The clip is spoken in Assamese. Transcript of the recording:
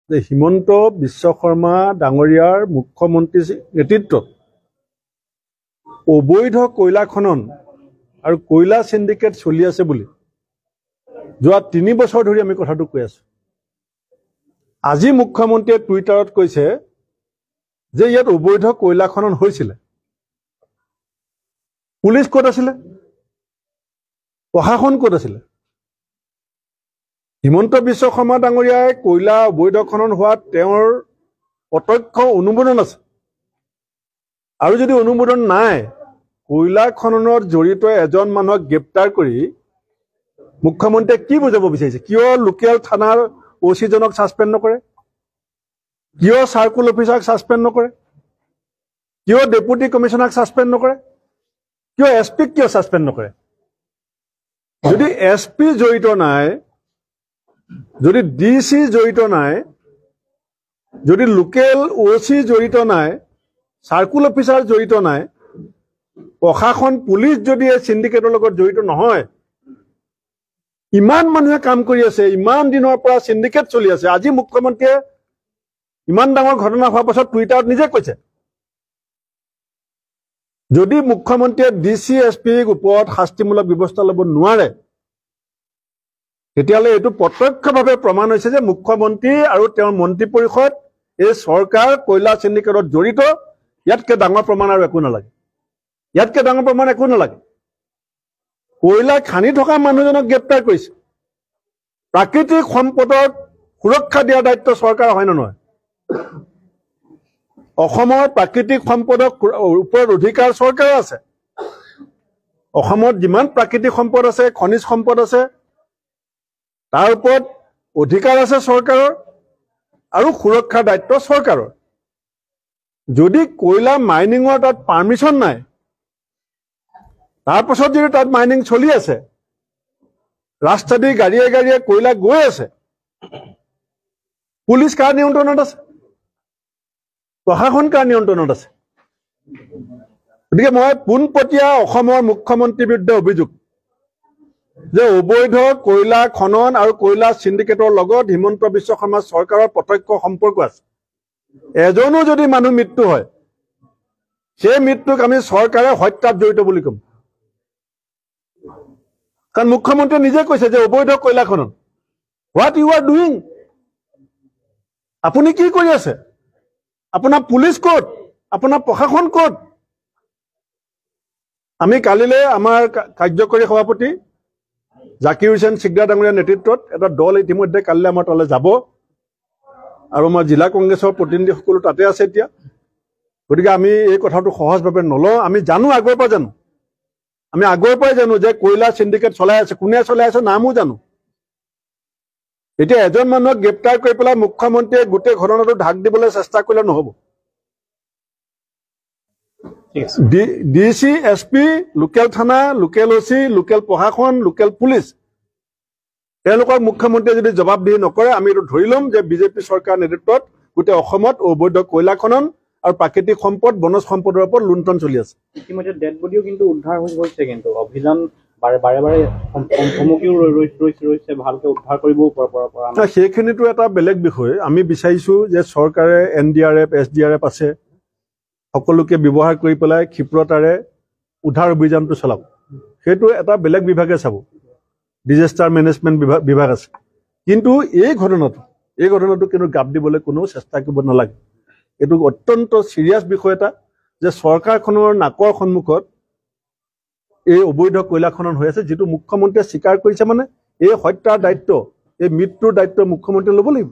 যে হিমন্ত বিশ্ব শৰ্মা ডাঙৰীয়াৰ মুখ্যমন্ত্ৰী নেতৃত্বত অবৈধ কয়লা খনন আৰু কয়লা সিন্ডিকেট চলি আছে বুলি যোৱা 3 বছৰ ধৰি আমি কথাটো কৈ আছো। আজি মুখ্যমন্ত্ৰীয়ে টুইটাৰত কৈছে যে ইয়াত অবৈধ কয়লা খনন হৈছিল। পুলিচ ক'ত আছিল? প্ৰশাসন ক'ত আছিল? হিমন্ত বিশ্ব শৰ্মা ডাঙৰীয়াই কয়লা অবৈধ খনন হোৱাত তেওঁৰ প্ৰত্যক্ষ অনুমোদন আছে। আৰু যদি অনুমোদন নাই, কয়লা খননত জড়িত এজন মানুহক গ্ৰেপ্তাৰ কৰি মুখ্যমন্ত্ৰীয়ে কি বুজাব বিচাৰিছে? কিয় লোকেল থানাৰ ওসি জনক সাসপেন্ড নকৰে? কিয় সাৰ্কুল অফিসাৰক সাসপেন্ড নকৰে? কিয় ডেপুটি কমিশনাৰক সাসপেন্ড নকৰে? কিয় এসপিক কিয় সাসপেন্ড নকৰে? যদি এসপি জড়িত নাই, যদি ডিসি জড়িত নাই, যদি লোকেল ওসি জড়িত নাই, সার্কুল অফিসাৰ জড়িত নাই, প্ৰশাসন পুলিচ যদি এই সিন্ডিকেটৰ লগত জড়িত নহয়, ইমান মানুহে কাম কৰি আছে, ইমান দিনৰ পৰা সিন্ডিকেট চলি আছে। আজি মুখ্যমন্ত্ৰীয়ে ইমান ডাঙৰ ঘটনা হোৱাৰ পাছত টুইটাৰত নিজে কৈছে, যদি মুখ্যমন্ত্ৰীয়ে ডিসি এসপিৰ ওপৰত শাস্তিমূলক ব্যৱস্থা ল'ব নোৱাৰে, তেতিয়াহ'লে এইটো প্ৰত্যক্ষভাৱে প্ৰমাণ হৈছে যে মুখ্যমন্ত্ৰী আৰু তেওঁৰ মন্ত্ৰী পৰিষদ এই চৰকাৰ কয়লা সিন্ডিকেটত জড়িত। ইয়াতকে ডাঙৰ প্ৰমাণ আৰু একো নালাগে। ইয়াতকে ডাঙৰ প্ৰমাণ একো নালাগে। কয়লা খানি থকা মানুহজনক গ্ৰেপ্তাৰ কৰিছে। প্ৰাকৃতিক সম্পদক সুৰক্ষা দিয়াৰ দায়িত্ব চৰকাৰ হয় নে নহয়? অসমৰ প্ৰাকৃতিক সম্পদক ওপৰত অধিকাৰ চৰকাৰৰ আছে। অসমত যিমান প্ৰাকৃতিক সম্পদ আছে, খনিজ সম্পদ আছে, তাৰ ওপৰত অধিকাৰ আছে চৰকাৰৰ আৰু সুৰক্ষাৰ দায়িত্ব চৰকাৰৰ। যদি কয়লা মাইনিঙৰ তাত পাৰ্মিশন নাই, তাৰ পাছত যদি তাত মাইনিং চলি আছে, ৰাস্তা দি গাড়ীয়ে গাড়ীয়ে কয়লা গৈ আছে, পুলিচ কাৰ নিয়ন্ত্ৰণত আছে? প্ৰশাসন কাৰ নিয়ন্ত্ৰণত আছে? গতিকে মই পোনপটীয়া অসমৰ মুখ্যমন্ত্ৰীৰ বিৰুদ্ধে অভিযোগ যে অবৈধ কয়লা খনন আৰু কয়লা সিন্ডিকেটৰ লগত হিমন্ত বিশ্ব শৰ্মা চৰকাৰৰ প্ৰত্যক্ষ সম্পৰ্ক আছে। এজনো যদি মানুহ মৃত্যু হয়, সেই মৃত্যুক আমি চৰকাৰে হত্যাত জড়িত বুলি ক'ম। কাৰণ মুখ্যমন্ত্ৰীয়ে নিজে কৈছে যে অবৈধ কয়লা খনন। What you are doing? আপুনি কি কৰি আছে? আপোনাৰ পুলিচ ক'ত? আপোনাৰ প্ৰশাসন ক'ত? আমি কালিলৈ আমাৰ কাৰ্যকৰী সভাপতি জাকিৰ হুছেইন সিকদাৰ ডাঙৰীয়াৰ নেতৃত্বত এটা দল ইতিমধ্যে কালিলৈ আমাৰ তালৈ যাব আৰু আমাৰ জিলা কংগ্ৰেছৰ প্ৰতিনিধিসকলো তাতে আছে এতিয়া। গতিকে আমি এই কথাটো সহজভাৱে নলওঁ। আমি জানো, আগৰ পৰা জানো, আমি আগৰ পৰাই জানো যে কয়লা সিন্ডিকেট চলাই আছে। কোনে চলাই আছে নামো জানো। এতিয়া এজন মানুহক গ্ৰেপ্তাৰ কৰি পেলাই মুখ্যমন্ত্ৰীয়ে গোটেই ঘটনাটো ঢাক দিবলৈ চেষ্টা কৰিলে নহ'ব। ডিসি এসপি, লোকেল থানা, লোকেল ওসি, লোকেল প্ৰশাসন, লোকেল পুলিচ, তেওঁলোকক মুখ্যমন্ত্ৰীয়ে যদি জবাবদিহি নকৰে, আমি এইটো ধৰি ল'ম যে বিজেপি চৰকাৰ নেতৃত্বত গোটেই অসমত অবৈধ কয়লা খনন আৰু প্ৰাকৃতিক সম্পদ, বনজ সম্পদৰ ওপৰত লুণ্ঠন চলি আছে। ইতিমধ্যে ডেড বডিও কিন্তু উদ্ধাৰ হৈছে, কিন্তু অভিযান বাৰে বাৰে থমকিও ৰৈছে, ভালকে উদ্ধাৰ কৰিবও পৰা নাই। সেইখিনিতো এটা বেলেগ বিষয়। আমি বিচাৰিছো যে চৰকাৰে NDRF, SDRF আছে, সকলোকে ব্যৱহাৰ কৰি পেলাই ক্ষিপ্ৰতাৰে উদ্ধাৰ অভিযানটো চলাব। সেইটো এটা বেলেগ বিভাগে চাব, ডিজাষ্টাৰ মেনেজমেণ্ট বিভাগ আছে। কিন্তু এই ঘটনাটো কিন্তু গাপ দিবলৈ কোনো চেষ্টা কৰিব নালাগে। এইটো অত্যন্ত চিৰিয়াছ বিষয় এটা যে চৰকাৰখনৰ নাকৰ সন্মুখত এই অবৈধ কয়লা খনন হৈ আছে, যিটো মুখ্যমন্ত্ৰীয়ে স্বীকাৰ কৰিছে। মানে এই হত্যাৰ দায়িত্ব, এই মৃত্যুৰ দায়িত্ব মুখ্যমন্ত্ৰীয়ে ল'ব লাগিব।